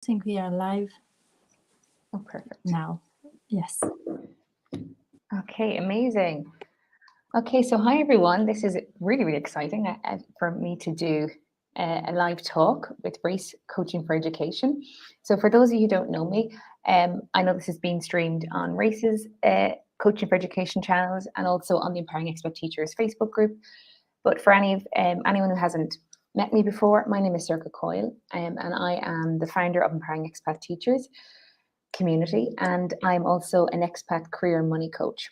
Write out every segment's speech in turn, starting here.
think we are live. Oh, perfect. Now. Yes. Okay, amazing. Okay, so hi everyone. This is really, really exciting for me to do a live talk with R.A.C.E Coaching for Education. So for those of you who don't know me, I know this is being streamed on R.A.C.E's Coaching for Education channels and also on the Empowering Expat Teachers Facebook group. But for anyone who hasn't met me before, my name is Sorcha Coyle, and I am the founder of Empowering Expat Teachers community, and I'm also an expat career and money coach.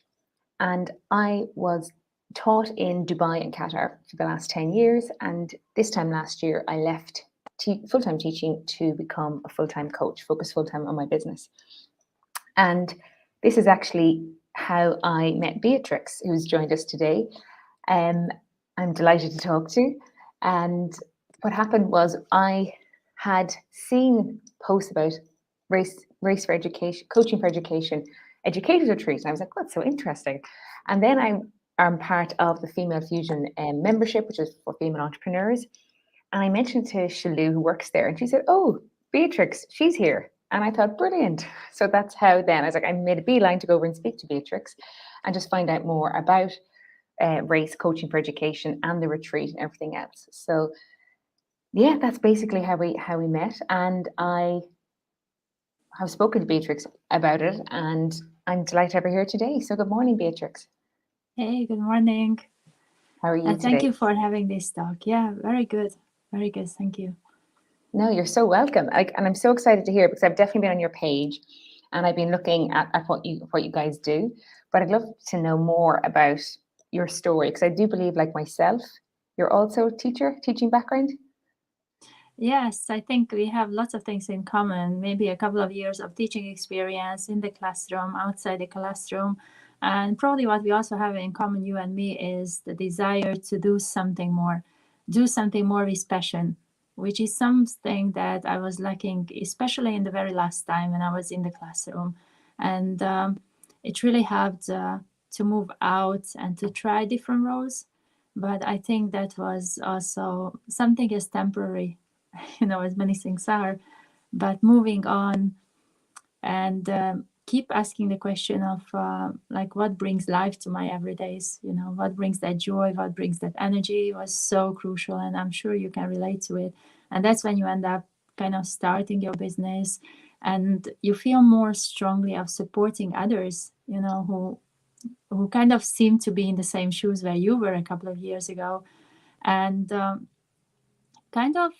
And I was taught in Dubai and Qatar for the last 10 years, and this time last year I left full-time teaching to become a full-time coach, focus full-time on my business. And this is actually how I met Beatrix, who's joined us today. I'm delighted to talk to. And what happened was I had seen posts about R.A.C.E for education, coaching for education, educators retreat. And I was like, that's so interesting. And then I'm part of the Female Fusion membership, which is for female entrepreneurs. And I mentioned to Shalou, who works there, and she said, oh, Beatrix, she's here. And I thought, brilliant. So that's how then I was like, I made a beeline to go over and speak to Beatrix and just find out more about R.A.C.E Coaching for Education and the retreat and everything else. So yeah, that's basically how we met. And I have spoken to Beatrix about it, and I'm delighted to have her here today. So good morning, Beatrix. Hey, good morning. How are you and today? Thank you for having this talk. Yeah, very good. Very good. Thank you. No, you're so welcome. And I'm so excited to hear, because I've definitely been on your page and I've been looking at what you guys do. But I'd love to know more about your story, because I do believe, like myself, you're also a teaching background. Yes, I think we have lots of things in common. Maybe a couple of years of teaching experience in the classroom, outside the classroom. And probably what we also have in common, you and me, is the desire to do something more with passion, which is something that I was lacking, especially in the very last time when I was in the classroom. And it really helped to move out and to try different roles. But I think that was also something is temporary, as many things are. But moving on and keep asking the question of like what brings life to my everydays, what brings that joy, what brings that energy was so crucial, and I'm sure you can relate to it. And that's when you end up kind of starting your business, and you feel more strongly of supporting others, who kind of seem to be in the same shoes where you were a couple of years ago. And kind of,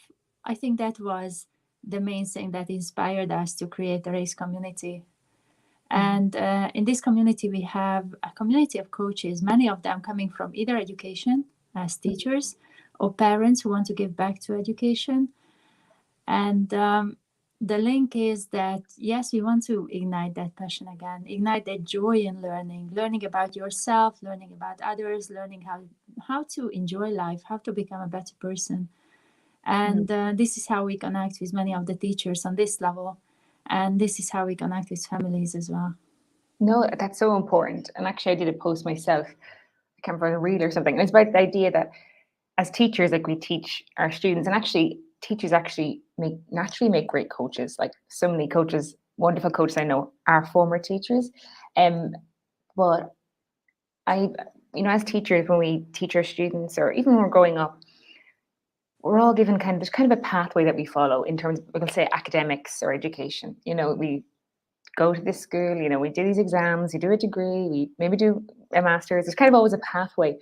I think that was the main thing that inspired us to create the R.A.C.E community. And in this community, we have a community of coaches, many of them coming from either education as teachers or parents who want to give back to education. And the link is that, yes, we want to ignite that passion again, ignite that joy in learning about yourself, learning about others, learning how to enjoy life, how to become a better person. And this is how we connect with many of the teachers on this level. And this is how we connect with families as well. No, that's so important. And actually, I did a post myself. I can't remember, a reel or something. And it's about the idea that as teachers, like we teach our students, and actually teachers actually naturally make great coaches. Like so many coaches, wonderful coaches I know are former teachers. But as teachers, when we teach our students, or even when we're growing up, we're all given there's kind of a pathway that we follow in terms of, we can say, academics or education. We go to this school, we do these exams, we do a degree, we maybe do a master's. There's kind of always a pathway.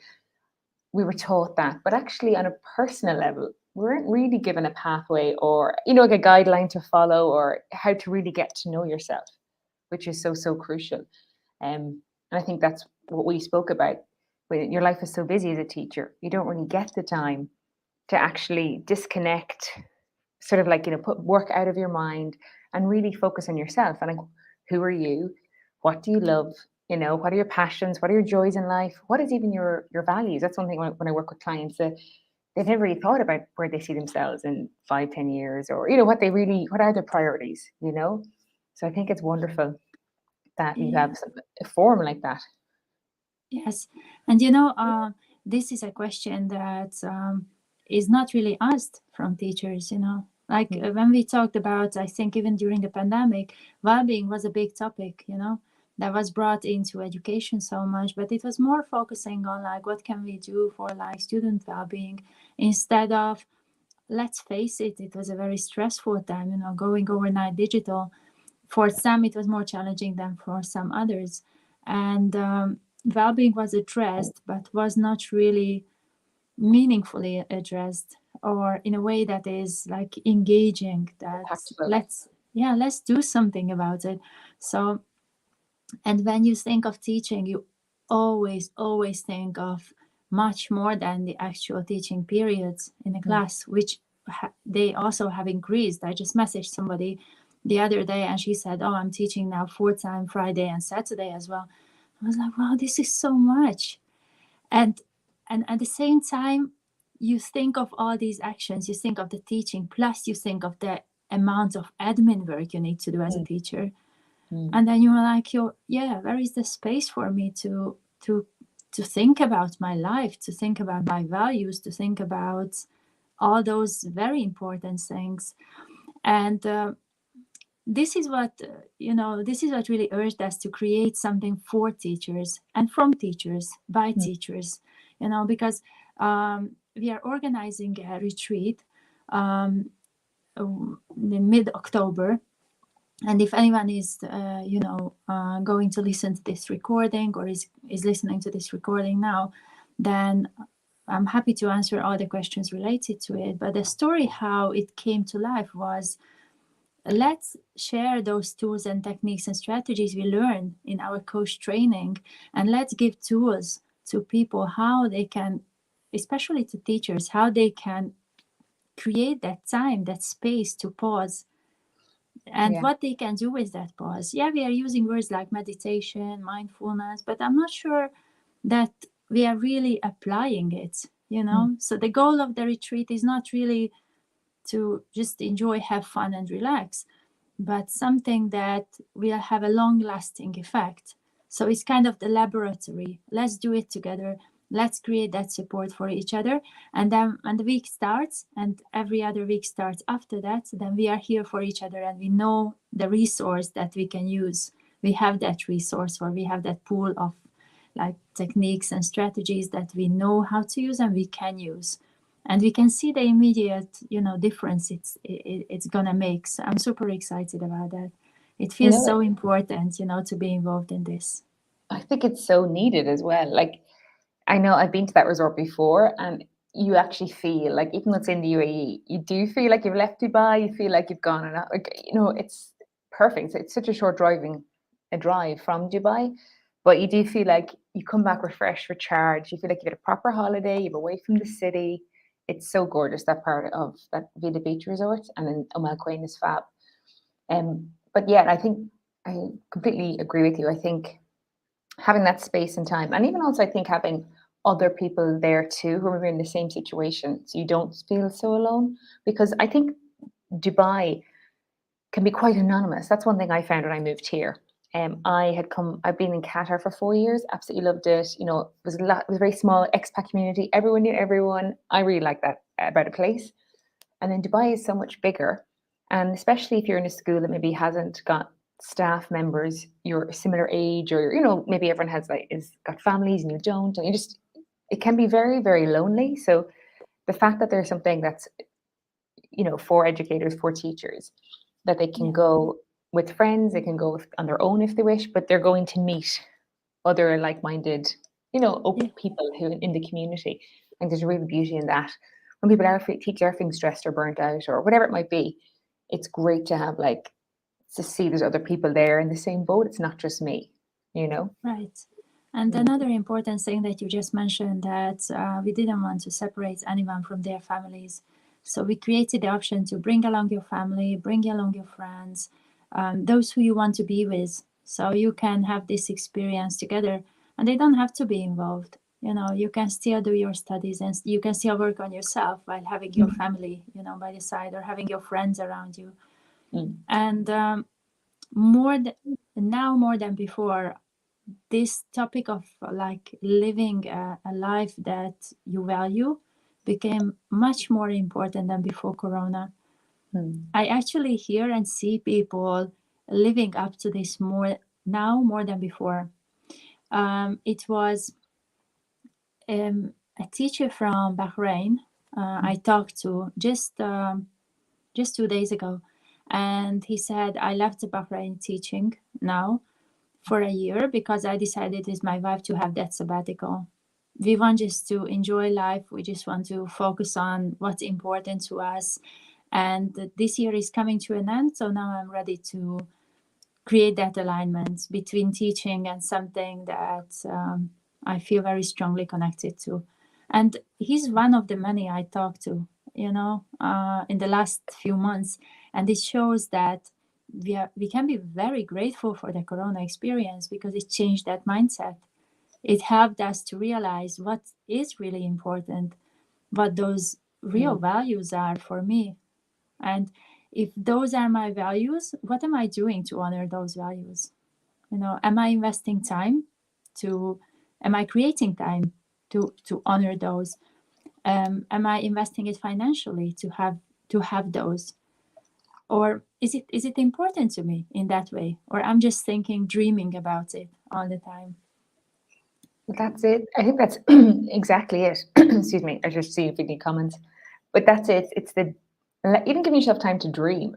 We were taught that, but actually on a personal level, we weren't really given a pathway or, like a guideline to follow, or how to really get to know yourself, which is so, so crucial. And I think that's what we spoke about. When your life is so busy as a teacher, you don't really get the time to actually disconnect, sort of like, put work out of your mind and really focus on yourself. And like, who are you? What do you love? What are your passions? What are your joys in life? What is even your values? That's one thing when I work with clients, that they've never really thought about where they see themselves in 5-10 years, or, what are their priorities, So I think it's wonderful that you have a forum like that. Yes. And, this is a question that is not really asked from teachers, Like when we talked about, I think even during the pandemic, well-being was a big topic, that was brought into education so much, but it was more focusing on like what can we do for like student well-being, instead of, let's face it, it was a very stressful time, going overnight digital. For some it was more challenging than for some others, and well-being was addressed but was not really meaningfully addressed, or in a way that is like engaging, that Tactical. let's do something about it. So, and when you think of teaching, you always think of much more than the actual teaching periods in a class, which they also have increased. I just messaged somebody the other day and she said, oh, I'm teaching now 4 times Friday and Saturday as well. I was like, wow, this is so much. And at the same time, you think of all these actions, you think of the teaching, plus you think of the amount of admin work you need to do as a teacher. And then you are like, where is the space for me to think about my life, to think about my values, to think about all those very important things. And this is what really urged us to create something for teachers and from teachers by teachers, because we are organizing a retreat in mid-October. And if anyone is going to listen to this recording, or is listening to this recording now, then I'm happy to answer all the questions related to it. But the story how it came to life was, let's share those tools and techniques and strategies we learn in our coach training, and let's give tools to people how they can, especially to teachers, how they can create that time, that space to pause, and what they can do with that pause. Yeah, we are using words like meditation, mindfulness, but I'm not sure that we are really applying it, So the goal of the retreat is not really to just enjoy, have fun and relax, but something that will have a long-lasting effect. So it's kind of the laboratory. Let's do it together. Let's create that support for each other. And then when the week starts, and every other week starts after that, then we are here for each other, and we know the resource that we can use. We have that resource, or we have that pool of like techniques and strategies that we know how to use and we can use. And we can see the immediate, difference it's gonna make. So I'm super excited about that. It feels so important, to be involved in this. I think it's so needed as well. Like, I know I've been to that resort before, and you actually feel like, even though it's in the UAE, you do feel like you've left Dubai. You feel like you've gone and like, it's perfect. It's such a short drive from Dubai, but you do feel like you come back refreshed, recharged. You feel like you get a proper holiday. You're away from the city. It's so gorgeous, that part of that Villa Beach resort, and then Al Quwain is fab. But yeah, I think I completely agree with you. I think having that space and time, and even also I think having other people there too who are in the same situation, so you don't feel so alone. Because I think Dubai can be quite anonymous. That's one thing I found when I moved here. I've been in Qatar for 4 years, absolutely loved it. It was it was a very small expat community. Everyone knew everyone. I really like that about a place. And then Dubai is so much bigger. And especially if you're in a school that maybe hasn't got staff members your similar age, or maybe everyone has got families and you don't, and it can be very, very lonely. So the fact that there's something that's for educators, for teachers, that they can go with friends, they can go on their own if they wish, but they're going to meet other like-minded people who in the community. I think there's a real beauty in that. When people teachers are feeling stressed or burnt out or whatever it might be, it's great to have to see there's other people there in the same boat. It's not just me, Right. And another important thing that you just mentioned, that we didn't want to separate anyone from their families. So we created the option to bring along your family, bring along your friends, those who you want to be with. So you can have this experience together, and they don't have to be involved. You can still do your studies, and you can still work on yourself while having your family, by the side, or having your friends around you. And more than before, this topic of living a life that you value became much more important than before Corona. I actually hear and see people living up to this more than before. It was a teacher from Bahrain I talked to just 2 days ago, and he said, I left the Bahrain teaching now for a year because I decided with my wife to have that sabbatical. We want just to enjoy life. We just want to focus on what's important to us. And this year is coming to an end. So now I'm ready to create that alignment between teaching and something that I feel very strongly connected to. And he's one of the many I talked to, in the last few months. And it shows that we can be very grateful for the Corona experience because it changed that mindset. It helped us to realize what is really important, what those real values are for me. And if those are my values, what am I doing to honor those values? Am I investing time am I creating time to honor those? Am I investing it financially to have those? Or is it important to me in that way? Or I'm just thinking, dreaming about it all the time? That's it. I think that's exactly it. Excuse me. I just see if any comments. But that's it. It's even giving yourself time to dream,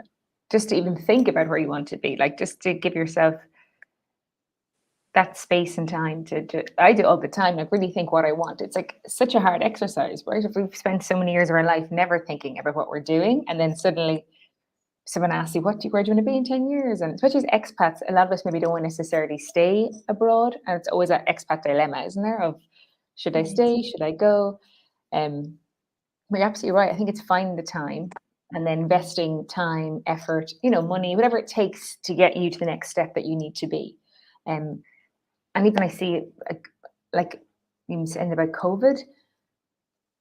just to even think about where you want to be, like just to give yourself that space and time to I do all the time, like really think what I want. It's like such a hard exercise, right? If we've spent so many years of our life never thinking about what we're doing, and then suddenly someone asks you, where do you want to be in 10 years? And especially as expats, a lot of us maybe don't want to necessarily stay abroad. And it's always that expat dilemma, isn't there? Of should I stay? Should I go? But you're absolutely right. I think it's finding the time and then investing time, effort, money, whatever it takes to get you to the next step that you need to be. And even I see, like you said about COVID,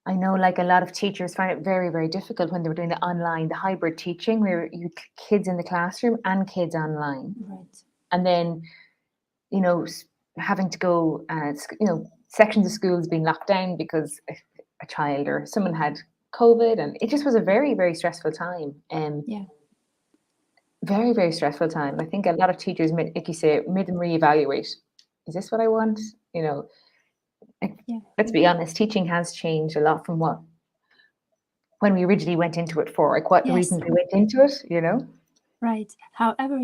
I know like a lot of teachers find it very, very difficult when they were doing the hybrid teaching, where you kids in the classroom and kids online. Right. And then, having to go, sections of schools being locked down because a child or someone had COVID, and it just was a very, very stressful time. Yeah. Very, very stressful time. I think a lot of teachers, like you say, made them reevaluate. Is this what I want? Let's be honest, teaching has changed a lot from when we originally went into it for, like what the reasons we went into it, Right. However,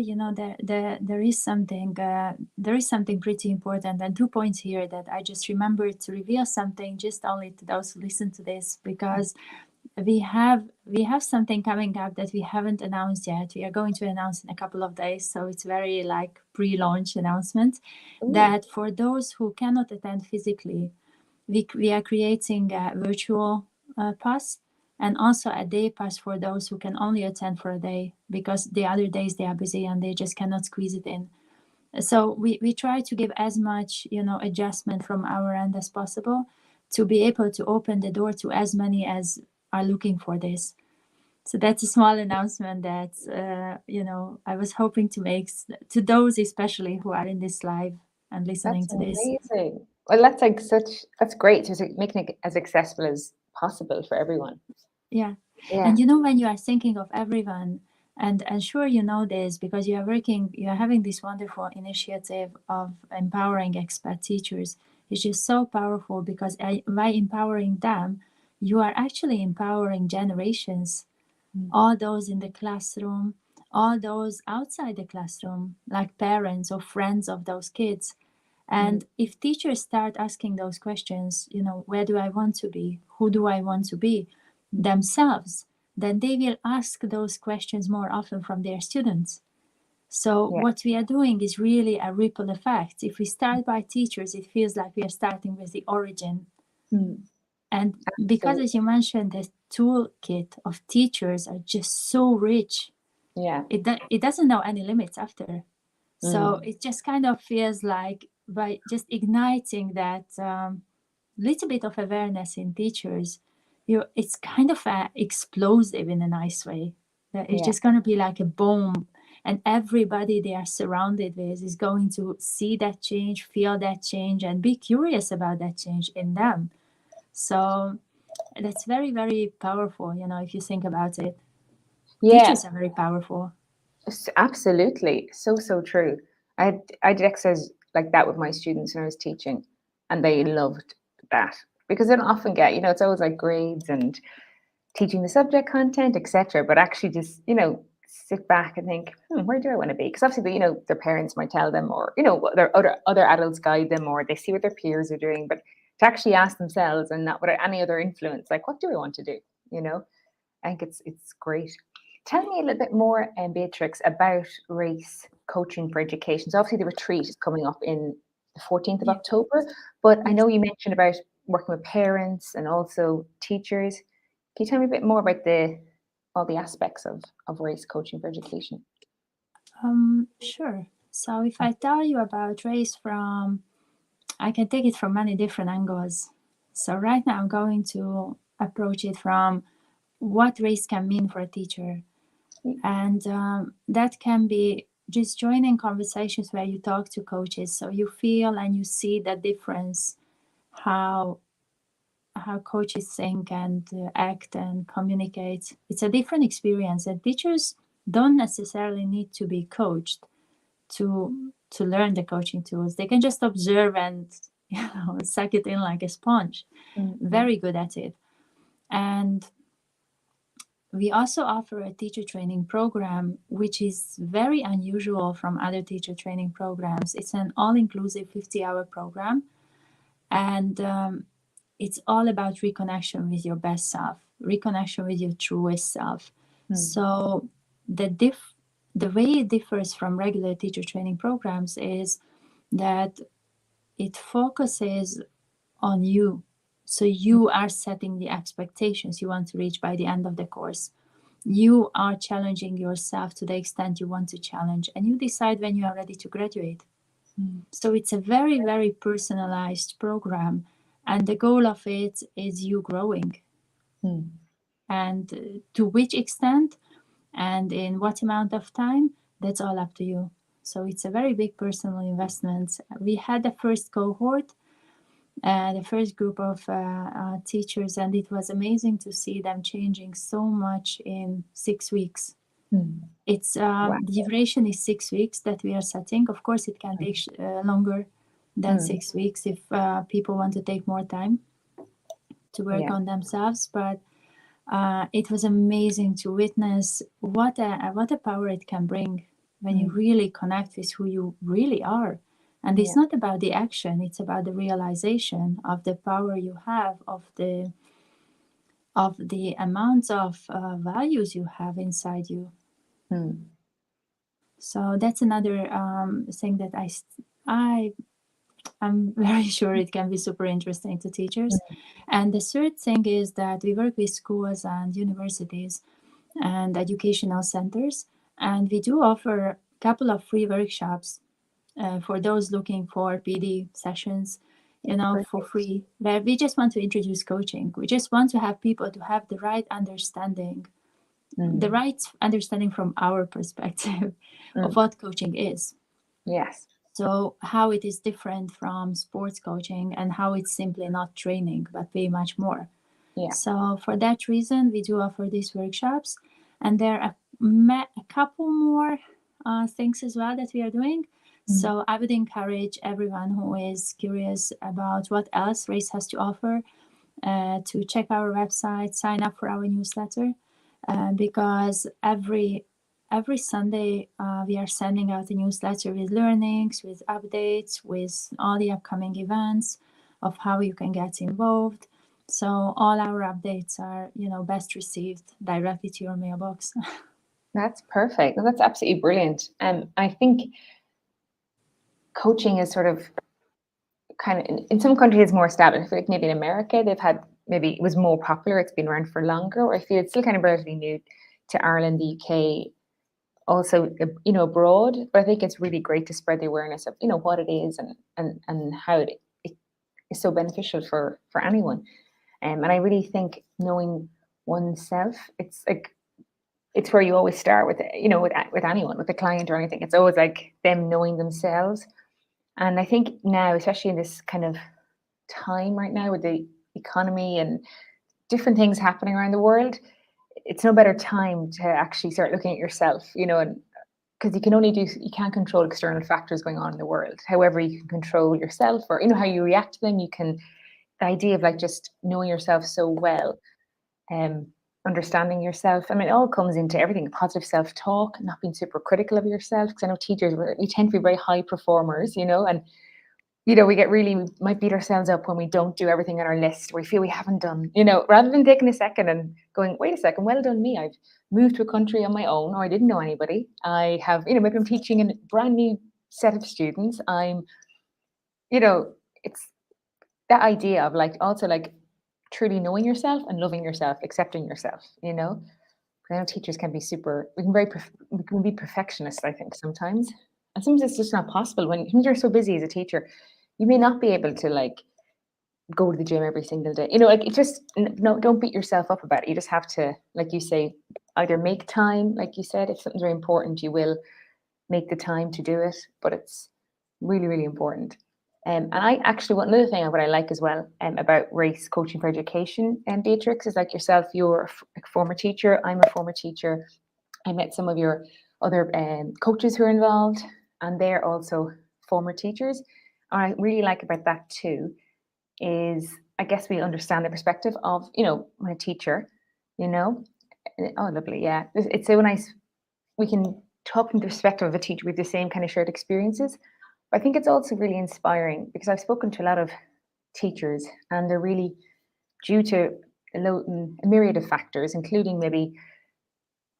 there is something pretty important, and 2 points here that I just remembered to reveal something just only to those who listen to this, because we have something coming up that we haven't announced yet. We are going to announce in a couple of days, so it's very like pre-launch announcement. Ooh. That for those who cannot attend physically, we are creating a virtual pass, and also a day pass for those who can only attend for a day because the other days they are busy and they just cannot squeeze it in. So we try to give as much adjustment from our end as possible to be able to open the door to as many as are looking for this. So that's a small announcement that I was hoping to make to those especially who are in this live and listening to this. Amazing. Well, that's great. Just making it as accessible as possible for everyone. Yeah. And when you are thinking of everyone, and sure you know this because you are having this wonderful initiative of empowering expat teachers. It's just so powerful because by empowering them, you are actually empowering generations, all those in the classroom, all those outside the classroom, like parents or friends of those kids. And if teachers start asking those questions, where do I want to be? Who do I want to be? Themselves, then they will ask those questions more often from their students. So what we are doing is really a ripple effect. If we start by teachers, it feels like we are starting with the origin. And because, as you mentioned, the toolkit of teachers are just so rich. It doesn't know any limits after. So it just kind of feels like by just igniting that little bit of awareness in teachers, it's kind of explosive in a nice way. That it's just going to be like a bomb, and everybody they are surrounded with is going to see that change, feel that change, and be curious about that change in them. So that's very, very powerful, if you think about it. Yeah, Teachers are very powerful. absolutely. So true. I did exercise like that with my students when I was teaching, and they loved that because they don't often get, it's always like grades and teaching the subject content, etc. But actually just, sit back and think, where do I want to be? Because obviously, their parents might tell them, or, their other adults guide them, or they see what their peers are doing. But to actually ask themselves and not without any other influence, like, what do I want to do? I think it's great. Tell me a little bit more, Beatrix, about R.A.C.E Coaching for Education. So obviously the retreat is coming up in the 14th of Yeah. October, but I Yes. know you mentioned about working with parents and also teachers. Can you tell me a bit more about all the aspects of R.A.C.E Coaching for Education? Sure. So if I tell you about race I can take it from many different angles. So right now I'm going to approach it from what race can mean for a teacher. And that can be just joining conversations where you talk to coaches, so you feel and you see the difference, how coaches think and act and communicate. It's a different experience, and teachers don't necessarily need to be coached to learn the coaching tools. They can just observe and suck it in like a sponge. Mm-hmm. Very good at it. And we also offer a teacher training program, which is very unusual from other teacher training programs. It's an all-inclusive 50-hour program, and it's all about reconnection with your best self, reconnection with your truest self. So the way it differs from regular teacher training programs is that it focuses on you. So you are setting the expectations you want to reach by the end of the course. You are challenging yourself to the extent you want to challenge, and you decide when you are ready to graduate. So it's a very, very personalized program, and the goal of it is you growing. And to which extent and in what amount of time, that's all up to you. So it's a very big personal investment. We had the first cohort, the first group of teachers, and it was amazing to see them changing so much in 6 weeks. It's Wow. the duration is 6 weeks that we are setting. Of course, it can take longer than 6 weeks if people want to take more time to work on themselves. But it was amazing to witness what a power it can bring when you really connect with who you really are. And it's not about the action; it's about the realization of the power you have, of the amounts of values you have inside you. So that's another thing that I'm very sure it can be super interesting to teachers. And the third thing is that we work with schools and universities and educational centers, and we do offer a couple of free workshops for those looking for PD sessions, for free, where we just want to introduce coaching. We just want to have people to have the right understanding, the right understanding from our perspective of what coaching is. Yes. So how it is different from sports coaching and how it's simply not training, but way much more. Yeah. So for that reason, we do offer these workshops, and there are a couple more things as well that we are doing. So I would encourage everyone who is curious about what else R.A.C.E has to offer to check our website, sign up for our newsletter, because every Sunday we are sending out a newsletter with learnings, with updates, with all the upcoming events of how you can get involved. So all our updates are, best received directly to your mailbox. That's perfect. That's absolutely brilliant. I think coaching is sort of kind of in some countries it's more established. I feel like maybe in America maybe it was more popular. It's been around for longer. Or I feel it's still kind of relatively new to Ireland, the UK, also abroad. But I think it's really great to spread the awareness of what it is and how it is so beneficial for anyone. And I really think knowing oneself, it's where you always start with with anyone, with a client or anything. It's always like them knowing themselves. And I think now, especially in this kind of time right now with the economy and different things happening around the world, it's no better time to actually start looking at yourself, you know, and because you can't control external factors going on in the world. However, you can control yourself, or, you know, how you react to them. The idea of like just knowing yourself so well, understanding yourself. I mean, it all comes into everything, positive self-talk, not being super critical of yourself. Because I know teachers, we tend to be very high performers, you know, and, you know, we might beat ourselves up when we don't do everything on our list. We feel we haven't done, you know, rather than taking a second and going, wait a second, well done me. I've moved to a country on my own, or I didn't know anybody. I have, you know, maybe I'm teaching a brand new set of students. You know, it's that idea of like, also like truly knowing yourself and loving yourself, accepting yourself, you know. I know teachers can be we can be perfectionists, I think, sometimes. And sometimes it's just not possible when you're so busy as a teacher. You may not be able to like go to the gym every single day. You know, like, it just, no, don't beat yourself up about it. You just have to, like you say, either make time, like you said, if something's very important, you will make the time to do it. But it's really, really important. And I actually, another thing what I like as well about R.A.C.E Coaching for Education, and Beatrix, is like yourself, you're a former teacher. I'm a former teacher. I met some of your other coaches who are involved, and they're also former teachers. And I really like about that too is, I guess, we understand the perspective of, you know, when a teacher, you know. Oh, lovely, yeah. It's so nice. We can talk from the perspective of a teacher with the same kind of shared experiences. But I think it's also really inspiring because I've spoken to a lot of teachers, and they're really, due to a myriad of factors, including maybe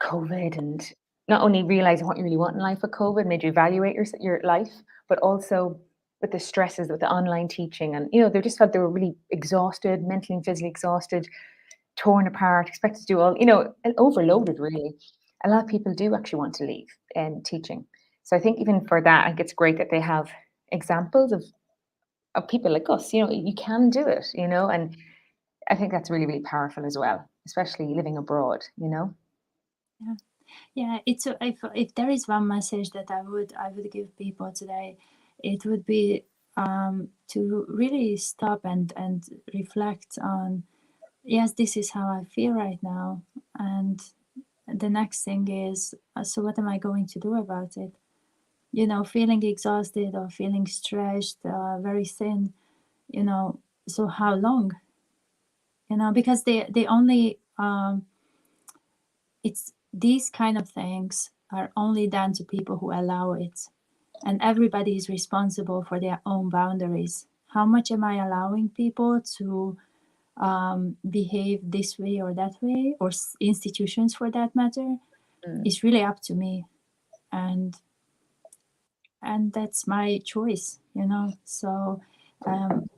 COVID, and not only realizing what you really want in life with COVID made you evaluate your life, but also with the stresses with the online teaching. And, you know, they just felt they were really exhausted, mentally and physically exhausted, torn apart, expected to do all, you know, and overloaded really. A lot of people do actually want to leave teaching. So I think even for that, I think it's great that they have examples of people like us, you know, you can do it, you know, and I think that's really, really powerful as well, especially living abroad, you know. Yeah, it's if there is one message that I would give people today, it would be to really stop and reflect on, yes, this is how I feel right now, and the next thing is, so what am I going to do about it? You know, feeling exhausted or feeling stressed, very thin, you know, so how long? You know, because they only it's these kind of things are only done to people who allow it, and everybody is responsible for their own boundaries. How much am I allowing people to behave this way or that way, or institutions for that matter? It's really up to me, and that's my choice, you know. So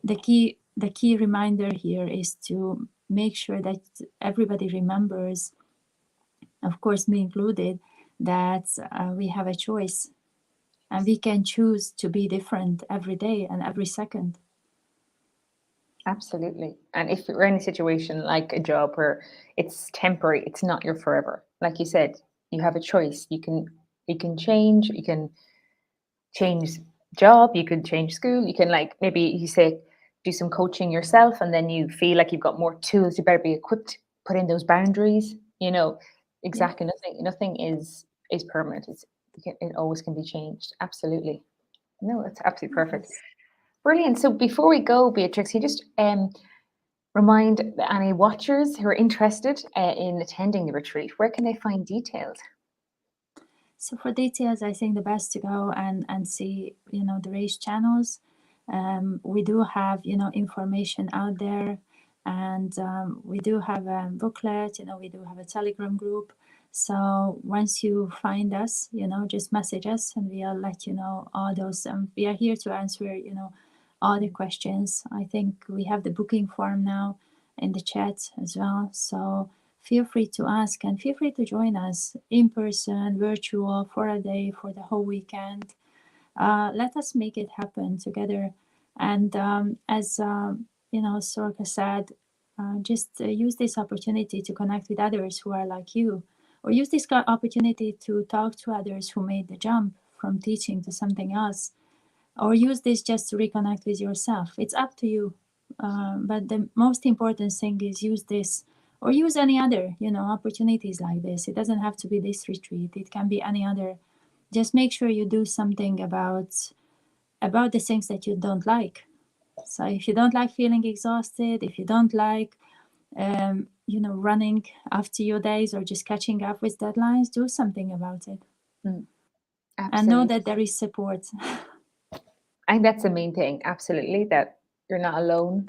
the key reminder here is to make sure that everybody remembers, of course me included, that we have a choice, and we can choose to be different every day and every second. Absolutely. And if you're in a situation like a job where it's temporary, it's not your forever. Like you said, you have a choice. You can change job, you could change school, you can, like, maybe you say do some coaching yourself, and then you feel like you've got more tools, you better be equipped, put in those boundaries, you know. Exactly. Nothing is permanent. It always can be changed. Absolutely. No, that's absolutely perfect. Yes. Brilliant. So before we go, Beatrix, you just remind any watchers who are interested in attending the retreat, where can they find details? So for details, I think the best to go and see, you know, the R.A.C.E channels. We do have, you know, information out there, and we do have a booklet, you know, we do have a Telegram group. So once you find us, you know, just message us and we'll let you know all those. We are here to answer, you know, all the questions. I think we have the booking form now in the chat as well. So feel free to ask, and feel free to join us in person, virtual, for a day, for the whole weekend. Let us make it happen together. And as you know, Sorcha said, just use this opportunity to connect with others who are like you, or use this opportunity to talk to others who made the jump from teaching to something else, or use this just to reconnect with yourself. It's up to you. But the most important thing is use this or use any other, opportunities like this. It doesn't have to be this retreat. It can be any other. Just make sure you do something about the things that you don't like. So if you don't like feeling exhausted, if you don't like, running after your days or just catching up with deadlines, do something about it. And know that there is support. I think that's the main thing. Absolutely, that you're not alone.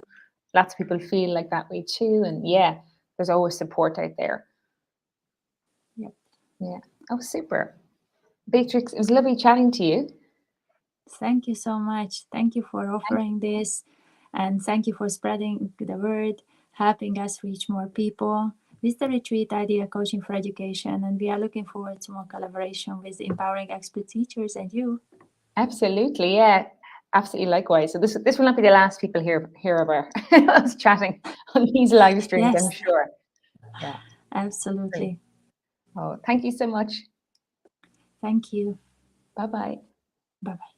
Lots of people feel like that way too, and yeah, there's always support out there. Yep. Yeah. Oh, super. Beatrix, it was lovely chatting to you. Thank you so much. Thank you for offering this, and thank you for spreading the word, helping us reach more people with the retreat idea coaching for education. And we are looking forward to more collaboration with empowering expert teachers and you. Absolutely, yeah, absolutely. Likewise. So this will not be the last people hear about us chatting on these live streams. Yes. I'm sure. Yeah. Absolutely. Oh, thank you so much. Thank you. Bye bye. Bye bye.